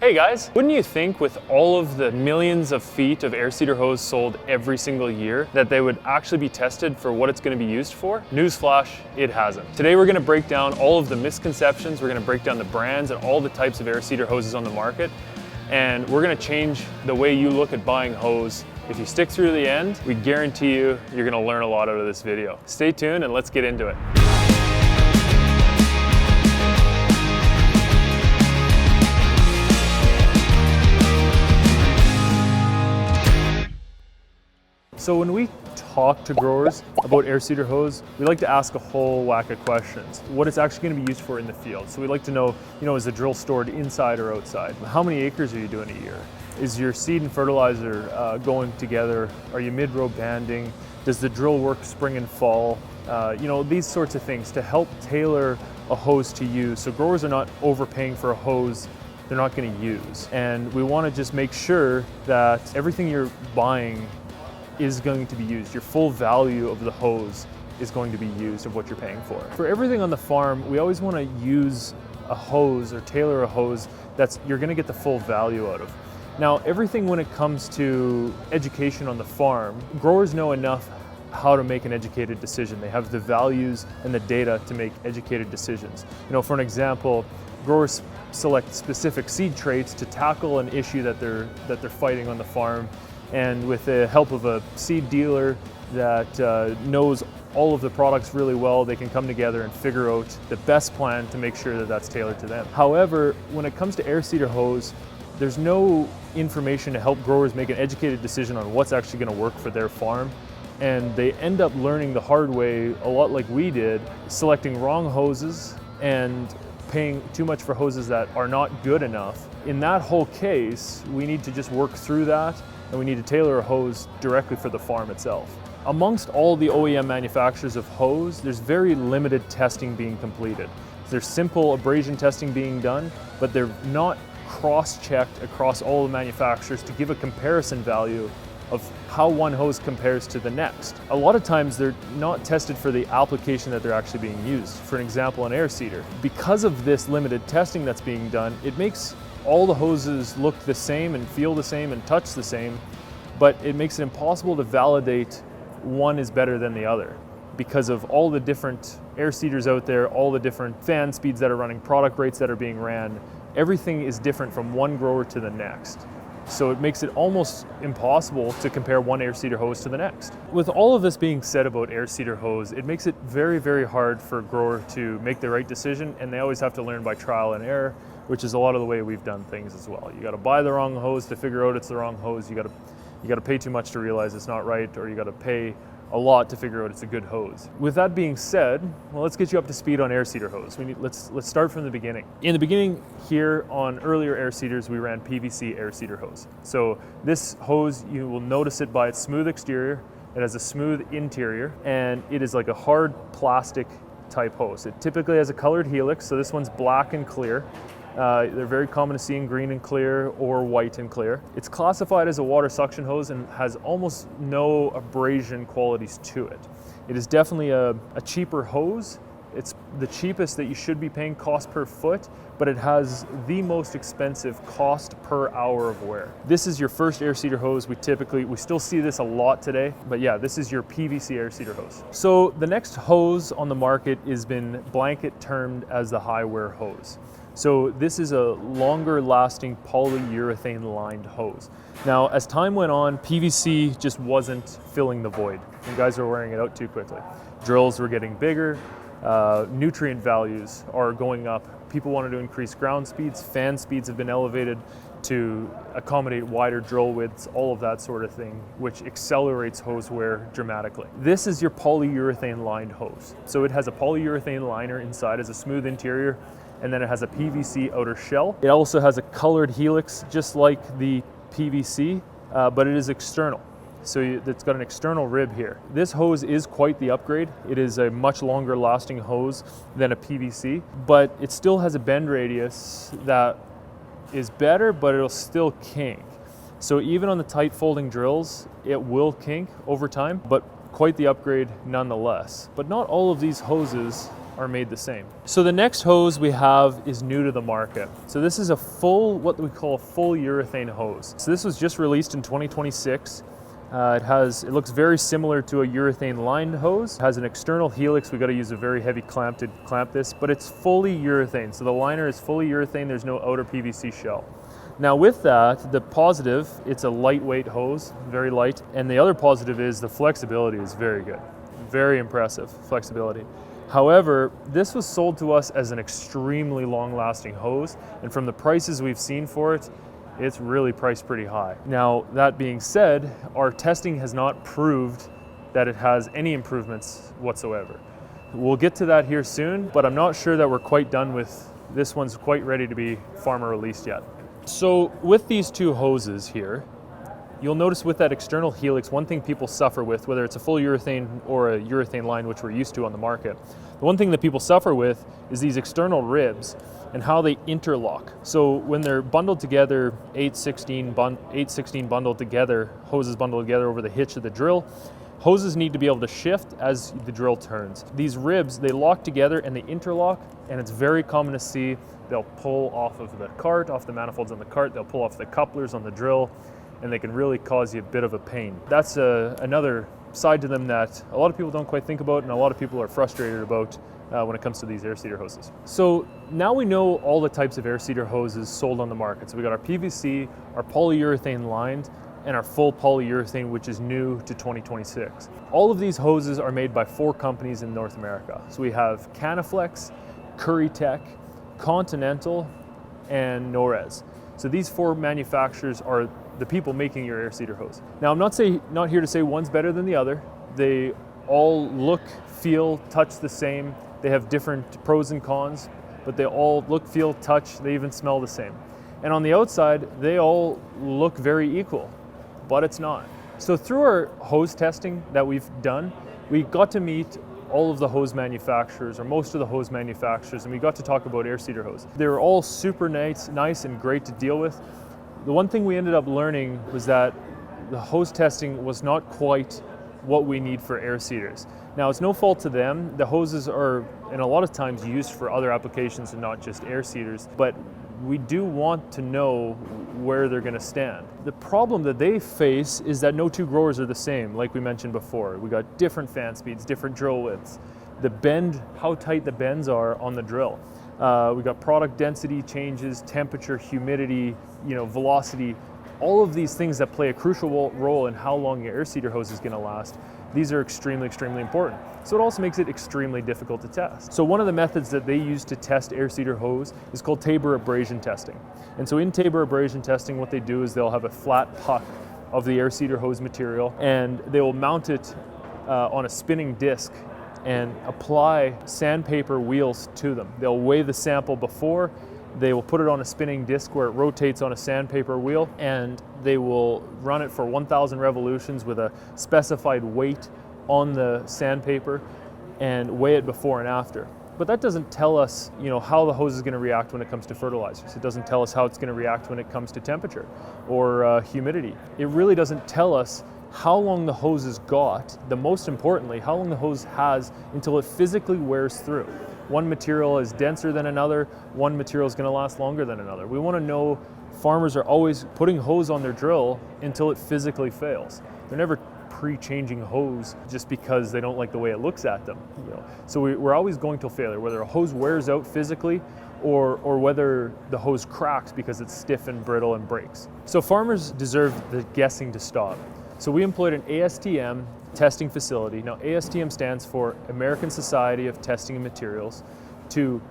Hey guys, wouldn't you think with all of the millions of feet of air seeder hose sold every single year that they would actually be tested for what it's going to be used for? Newsflash, it hasn't. Today we're going to break down all of the misconceptions, we're going to break down the brands and all the types of air seeder hoses on the market, and we're going to change the way you look at buying hose. If you stick through to the end, we guarantee you're going to learn a lot out of this video. Stay tuned and let's get into it. So when we talk to growers about air seeder hose, we like to ask a whole whack of questions. What it's actually going to be used for in the field. So we like to know, is the drill stored inside or outside? How many acres are you doing a year? Is your seed and fertilizer going together? Are you mid-row banding? Does the drill work spring and fall? These sorts of things to help tailor a hose to you so growers are not overpaying for a hose they're not going to use. And we want to just make sure that everything you're buying is going to be used. Your full value of the hose is going to be used of what you're paying for. For everything on the farm, we always want to use a hose or tailor a hose you're going to get the full value out of. Now, everything when it comes to education on the farm, growers know enough how to make an educated decision. They have the values and the data to make educated decisions. For an example, growers select specific seed traits to tackle an issue that they're fighting on the farm. And with the help of a seed dealer that knows all of the products really well, they can come together and figure out the best plan to make sure that that's tailored to them. However, when it comes to air seeder hose, there's no information to help growers make an educated decision on what's actually going to work for their farm. And they end up learning the hard way, a lot like we did, selecting wrong hoses and paying too much for hoses that are not good enough. In that whole case, we need to just work through that, and we need to tailor a hose directly for the farm itself. Amongst all the OEM manufacturers of hose, there's very limited testing being completed. There's simple abrasion testing being done, but they're not cross-checked across all the manufacturers to give a comparison value of how one hose compares to the next. A lot of times they're not tested for the application that they're actually being used. For an example, an air seeder. Because of this limited testing that's being done, it makes all the hoses look the same and feel the same and touch the same, but it makes it impossible to validate one is better than the other because of all the different air seeders out there, all the different fan speeds that are running, product rates that are being ran. Everything is different from one grower to the next. So it makes it almost impossible to compare one air seeder hose to the next. With all of this being said about air seeder hose, it makes it very, very hard for a grower to make the right decision, and they always have to learn by trial and error, which is a lot of the way we've done things as well. You got to buy the wrong hose to figure out it's the wrong hose. You got to pay too much to realize it's not right, or you got to pay a lot to figure out it's a good hose. With that being said, well, let's get you up to speed on air seeder hose. Let's start from the beginning. In the beginning here on earlier air seeders, we ran PVC air seeder hose. So this hose, you will notice it by its smooth exterior. It has a smooth interior, and it is like a hard plastic type hose. It typically has a colored helix, so this one's black and clear. They're very common to see in green and clear or white and clear. It's classified as a water suction hose and has almost no abrasion qualities to it. It is definitely a cheaper hose. It's the cheapest that you should be paying cost per foot, but it has the most expensive cost per hour of wear. This is your first air seeder hose. We still see this a lot today, but yeah, this is your PVC air seeder hose. So the next hose on the market has been blanket termed as the high wear hose. So this is a longer lasting polyurethane lined hose. Now, as time went on, PVC just wasn't filling the void, and guys were wearing it out too quickly. Drills were getting bigger, nutrient values are going up. People wanted to increase ground speeds, fan speeds have been elevated to accommodate wider drill widths, all of that sort of thing, which accelerates hose wear dramatically. This is your polyurethane lined hose. So it has a polyurethane liner inside, has a smooth interior, and then it has a PVC outer shell. It also has a colored helix, just like the PVC, but it is external. So it's got an external rib here. This hose is quite the upgrade. It is a much longer lasting hose than a PVC, but it still has a bend radius that is better, but it'll still kink. So even on the tight folding drills, it will kink over time, but quite the upgrade nonetheless. But not all of these hoses are made the same. So the next hose we have is new to the market. So this is a full, what we call a full urethane hose. So this was just released in 2026. It looks very similar to a urethane lined hose. It has an external helix. We got to use a very heavy clamp to clamp this, but it's fully urethane. So the liner is fully urethane. There's no outer PVC shell. Now with that, the positive, it's a lightweight hose, very light. And the other positive is the flexibility is very good. Very impressive flexibility. However, this was sold to us as an extremely long-lasting hose, and from the prices we've seen for it, it's really priced pretty high. Now, that being said, our testing has not proved that it has any improvements whatsoever. We'll get to that here soon, but I'm not sure that we're quite done with this one's quite ready to be farmer released yet. So with these two hoses here, you'll notice with that external helix, one thing people suffer with, whether it's a full urethane or a urethane line, which we're used to on the market, the one thing that people suffer with is these external ribs and how they interlock. So when they're bundled together, 8/16 bundled together, hoses bundled together over the hitch of the drill, hoses need to be able to shift as the drill turns. These ribs, they lock together and they interlock, and it's very common to see they'll pull off of the cart, off the manifolds on the cart, they'll pull off the couplers on the drill, and they can really cause you a bit of a pain. That's another side to them that a lot of people don't quite think about, and a lot of people are frustrated about when it comes to these air seeder hoses. So now we know all the types of air seeder hoses sold on the market. So we got our PVC, our polyurethane lined, and our full polyurethane, which is new to 2026. All of these hoses are made by 4 companies in North America. So we have Canaflex, Currytech, Continental, and Norez. So these 4 manufacturers are the people making your air seeder hose. Now I'm not here to say one's better than the other. They all look, feel, touch the same. They have different pros and cons, but they all look, feel, touch, they even smell the same. And on the outside, they all look very equal, but it's not. So through our hose testing that we've done, we got to meet all of the hose manufacturers, or most of the hose manufacturers, and we got to talk about air seeder hose. They were all super nice and great to deal with. The one thing we ended up learning was that the hose testing was not quite what we need for air seeders. Now, it's no fault to them. The hoses are, in a lot of times, used for other applications and not just air seeders, but we do want to know where they're going to stand. The problem that they face is that no 2 growers are the same, like we mentioned before. We got different fan speeds, different drill widths, the bend, how tight the bends are on the drill. We got product density changes, temperature, humidity, velocity, all of these things that play a crucial role in how long your air seeder hose is going to last. These are extremely important. So it also makes it extremely difficult to test. So one of the methods that they use to test air seeder hose is called Tabor abrasion testing. And so in Tabor abrasion testing, what they do is they'll have a flat puck of the air seeder hose material, and they will mount it on a spinning disc and apply sandpaper wheels to them. They'll weigh the sample before, they will put it on a spinning disc where it rotates on a sandpaper wheel, and they will run it for 1,000 revolutions with a specified weight on the sandpaper and weigh it before and after. But that doesn't tell us, how the hose is going to react when it comes to fertilizers. It doesn't tell us how it's going to react when it comes to temperature or humidity. It really doesn't tell us how long the hose has got, most importantly, how long the hose has until it physically wears through. One material is denser than another, one material is going to last longer than another. We want to know, farmers are always putting hose on their drill until it physically fails. They're never pre-changing hose just because they don't like the way it looks at them. So we're always going to failure, whether a hose wears out physically or whether the hose cracks because it's stiff and brittle and breaks. So farmers deserve the guessing to stop. So we employed an ASTM testing facility. Now ASTM stands for American Society of Testing and Materials, to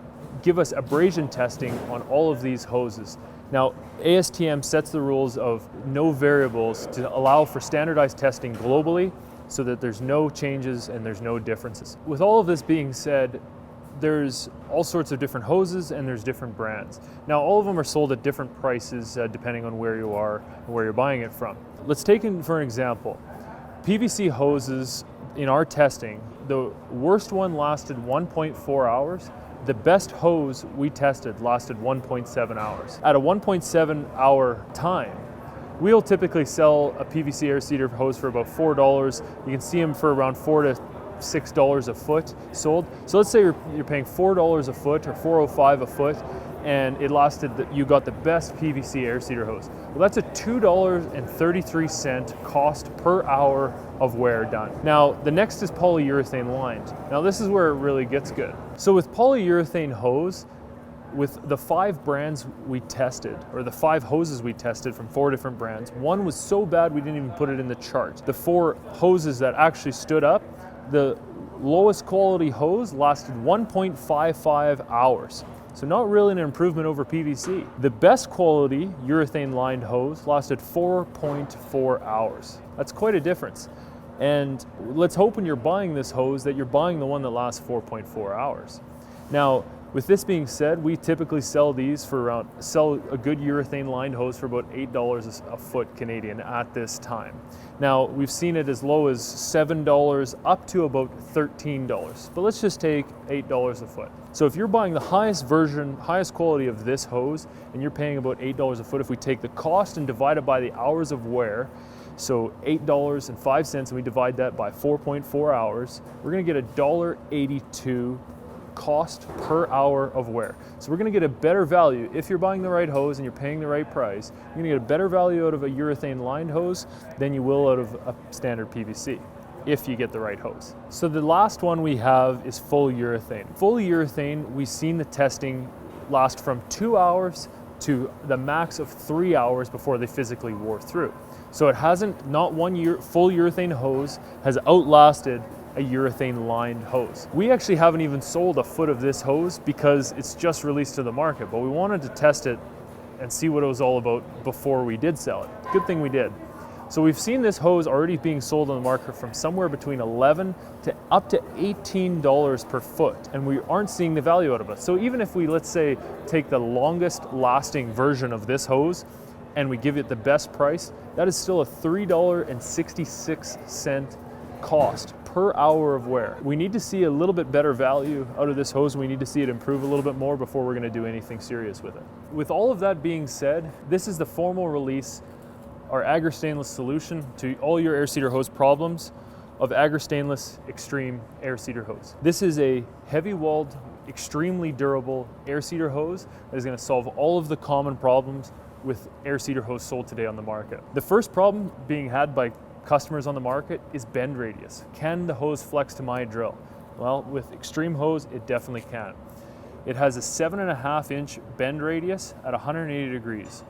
give us abrasion testing on all of these hoses. Now ASTM sets the rules of no variables to allow for standardized testing globally so that there's no changes and there's no differences. With all of this being said, there's all sorts of different hoses and there's different brands. Now all of them are sold at different prices depending on where you are and where you're buying it from. Let's take it for an example. PVC hoses in our testing, the worst one lasted 1.4 hours. The best hose we tested lasted 1.7 hours. At a 1.7 hour time, we'll typically sell a PVC air seeder hose for about $4. You can see them for around $4 to $6 a foot sold. So let's say you're paying $4 a foot or $4.05 a foot, and it lasted, you got the best PVC air seeder hose. Well, that's a $2.33 cost per hour of wear done. Now, the next is polyurethane lined. Now, this is where it really gets good. So with polyurethane hose, with the 5 brands we tested, or the 5 hoses we tested from 4 different brands, one was so bad we didn't even put it in the chart. The 4 hoses that actually stood up, the lowest quality hose lasted 1.55 hours. So not really an improvement over PVC. The best quality urethane lined hose lasted 4.4 hours. That's quite a difference. And let's hope when you're buying this hose that you're buying the one that lasts 4.4 hours. Now, with this being said, we typically sell these for a good urethane lined hose for about $8 a foot Canadian at this time. Now, we've seen it as low as $7 up to about $13, but let's just take $8 a foot. So if you're buying the highest version, highest quality of this hose, and you're paying about $8 a foot, if we take the cost and divide it by the hours of wear, so $8.05, and we divide that by 4.4 hours, we're gonna get $1.82 cost per hour of wear. So we're gonna get a better value. If you're buying the right hose and you're paying the right price, you're gonna get a better value out of a urethane lined hose than you will out of a standard PVC, if you get the right hose. So the last one we have is full urethane. Full urethane, we've seen the testing last from 2 hours to the max of 3 hours before they physically wore through. So it hasn't, not one full urethane hose has outlasted a urethane lined hose. We actually haven't even sold a foot of this hose because it's just released to the market, but we wanted to test it and see what it was all about before we did sell it. Good thing we did. So we've seen this hose already being sold on the market from somewhere between $11 to up to $18 per foot, and we aren't seeing the value out of it. So even if we, let's say, take the longest lasting version of this hose and we give it the best price, that is still a $3.66 cost per hour of wear. We need to see a little bit better value out of this hose, and we need to see it improve a little bit more before we're gonna do anything serious with it. With all of that being said, this is the formal release, our Agri Stainless solution to all your air seeder hose problems of Agri Stainless X-stream Air Seeder Hose. This is a heavy-walled, extremely durable air seeder hose that is gonna solve all of the common problems with air seeder hose sold today on the market. The first problem being had by customers on the market is bend radius. Can the hose flex to my drill? Well, with X-stream hose, it definitely can. It has a 7.5-inch bend radius at 180 degrees.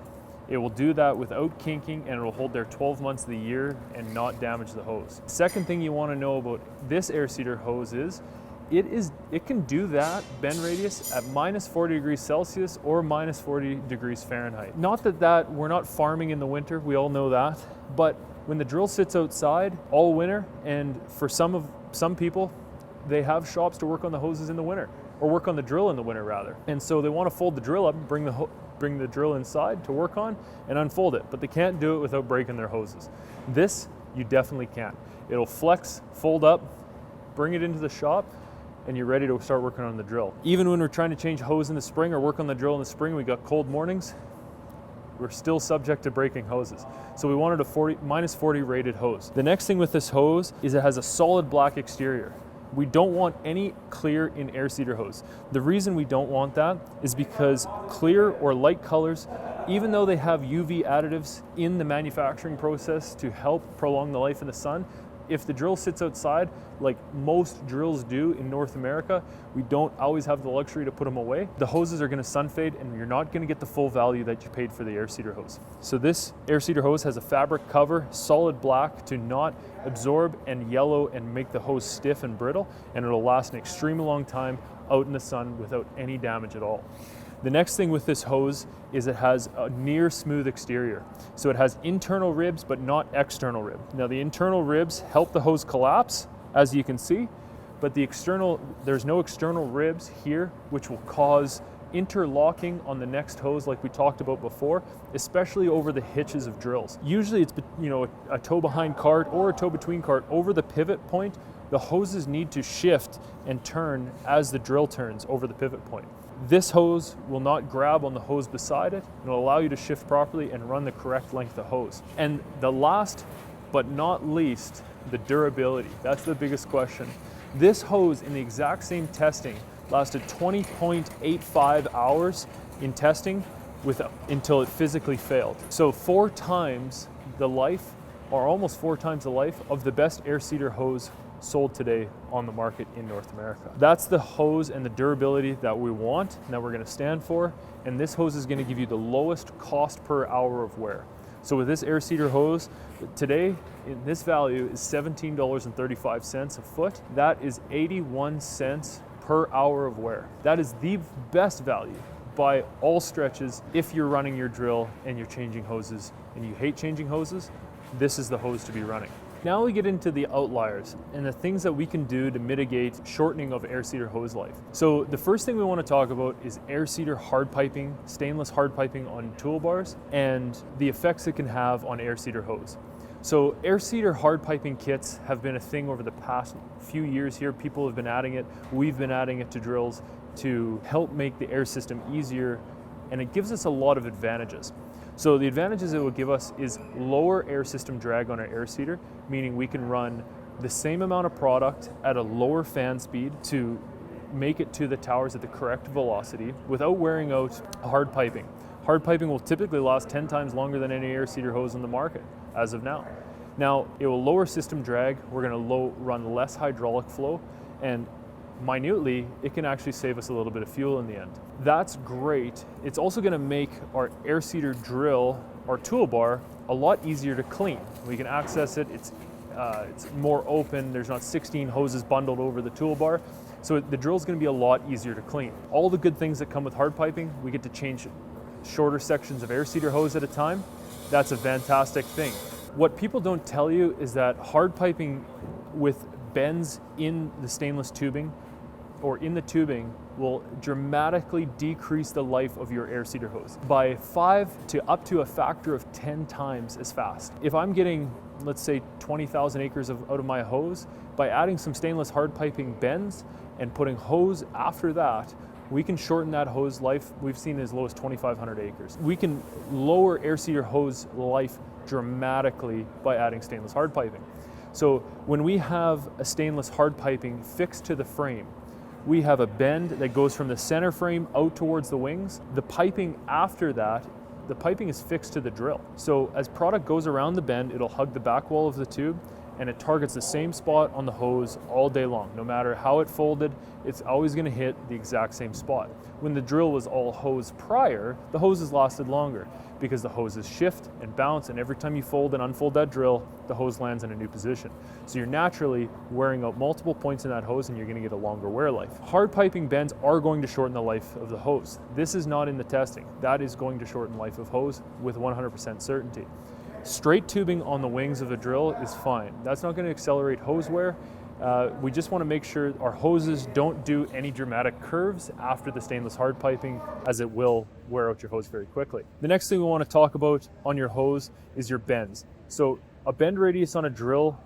It will do that without kinking, and it will hold there 12 months of the year and not damage the hose. Second thing you want to know about this air seeder hose is it can do that bend radius at -40 degrees Celsius or -40 degrees Fahrenheit. Not that we're not farming in the winter, we all know that, but when the drill sits outside all winter, and for some people, they have shops to work on the hoses in the winter, or work on the drill in the winter rather. And so they want to fold the drill up and bring the drill inside to work on and unfold it, but they can't do it without breaking their hoses. This, you definitely can. It'll flex, fold up, bring it into the shop, and you're ready to start working on the drill. Even when we're trying to change hose in the spring or work on the drill in the spring, we got cold mornings, we're still subject to breaking hoses. So we wanted a -40 rated hose. The next thing with this hose is it has a solid black exterior. We don't want any clear in air seeder hose. The reason we don't want that is because clear or light colors, even though they have UV additives in the manufacturing process to help prolong the life in the sun, if the drill sits outside, like most drills do in North America, we don't always have the luxury to put them away. The hoses are gonna sun fade, and you're not gonna get the full value that you paid for the air seeder hose. So this air seeder hose has a fabric cover, solid black, to not absorb and yellow and make the hose stiff and brittle, and it'll last an extremely long time out in the sun without any damage at all. The next thing with this hose is it has a near smooth exterior. So it has internal ribs, but not external rib. Now the internal ribs help the hose collapse, as you can see, but there's no external ribs here, which will cause interlocking on the next hose like we talked about before, especially over the hitches of drills. Usually it's a toe behind cart or a toe between cart over the pivot point. The hoses need to shift and turn as the drill turns over the pivot point. This hose will not grab on the hose beside it. It'll allow you to shift properly and run the correct length of hose. And the last but not least, the durability. That's the biggest question. This hose in the exact same testing lasted 20.85 hours in testing until it physically failed. So 4 times the life, or almost 4 times the life of the best air seeder hose sold today on the market in North America. That's the hose and the durability that we want and that we're going to stand for, and this hose is going to give you the lowest cost per hour of wear. So with this air seeder hose today, this value is $17.35 a foot. That is 81 cents per hour of wear. That is the best value by all stretches. If you're running your drill and you're changing hoses and you hate changing hoses, this is the hose to be running. Now we get into the outliers and the things that we can do to mitigate shortening of air seeder hose life. So the first thing we want to talk about is air seeder hard piping, stainless hard piping on toolbars, and the effects it can have on air seeder hose. So air seeder hard piping kits have been a thing over the past few years here. People have been adding it. We've been adding it to drills to help make the air system easier, and it gives us a lot of advantages. So the advantages it will give us is lower air system drag on our air seeder, meaning we can run the same amount of product at a lower fan speed to make it to the towers at the correct velocity without wearing out hard piping. Hard piping will typically last 10 times longer than any air seeder hose on the market as of now. Now, it will lower system drag. We're going to run less hydraulic flow, and minutely, it can actually save us a little bit of fuel in the end. That's great. It's also going to make our air seeder drill, our toolbar, a lot easier to clean. We can access it. It's more open. There's not 16 hoses bundled over the toolbar. So the drill is going to be a lot easier to clean. All the good things that come with hard piping, we get to change shorter sections of air seeder hose at a time. That's a fantastic thing. What people don't tell you is that hard piping with bends in the stainless tubing or in the tubing will dramatically decrease the life of your air seeder hose by 5 to up to a factor of 10 times as fast. If I'm getting, let's say, 20,000 acres out of my hose, by adding some stainless hard piping bends and putting hose after that, we can shorten that hose life. We've seen as low as 2,500 acres. We can lower air seeder hose life dramatically by adding stainless hard piping. So when we have a stainless hard piping fixed to the frame, we have a bend that goes from the center frame out towards the wings. The piping after that, the piping is fixed to the drill. So as product goes around the bend, it'll hug the back wall of the tube, and it targets the same spot on the hose all day long. No matter how it folded, it's always gonna hit the exact same spot. When the drill was all hose prior, the hoses lasted longer because the hoses shift and bounce, and every time you fold and unfold that drill, the hose lands in a new position. So you're naturally wearing out multiple points in that hose, and you're gonna get a longer wear life. Hard piping bends are going to shorten the life of the hose. This is not in the testing. That is going to shorten life of hose with 100% certainty. Straight tubing on the wings of the drill is fine. That's not going to accelerate hose wear. We just want to make sure our hoses don't do any dramatic curves after the stainless hard piping, as it will wear out your hose very quickly. The next thing we want to talk about on your hose is your bends. So a bend radius on a drill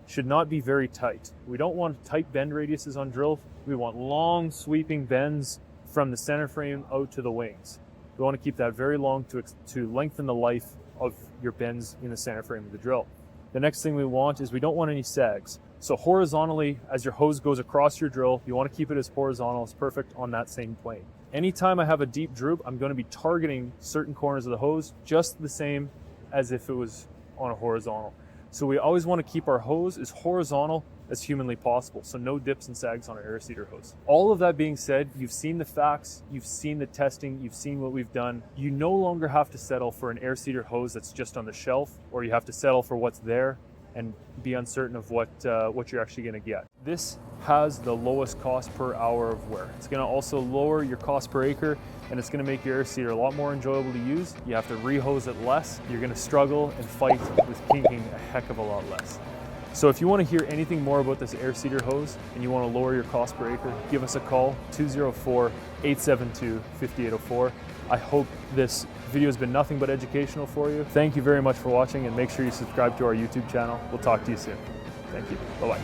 should not be very tight. We don't want tight bend radiuses on drill. We want long sweeping bends from the center frame out to the wings. We want to keep that very long to lengthen the life of your bends in the center frame of the drill. The next thing we want is we don't want any sags. So horizontally, as your hose goes across your drill, you want to keep it as horizontal as perfect on that same plane. Anytime I have a deep droop, I'm going to be targeting certain corners of the hose just the same as if it was on a horizontal. So we always want to keep our hose as horizontal as humanly possible, so no dips and sags on our air seeder hose. All of that being said, you've seen the facts, you've seen the testing, you've seen what we've done. You no longer have to settle for an air seeder hose that's just on the shelf, or you have to settle for what's there and be uncertain of what you're actually going to get. This has the lowest cost per hour of wear. It's going to also lower your cost per acre, and it's going to make your air seeder a lot more enjoyable to use. You have to re-hose it less. You're going to struggle and fight with kinking a heck of a lot less. So if you want to hear anything more about this air seeder hose and you want to lower your cost per acre, give us a call, 204-872-5804. I hope this video has been nothing but educational for you. Thank you very much for watching, and make sure you subscribe to our YouTube channel. We'll talk to you soon. Thank you. Bye-bye.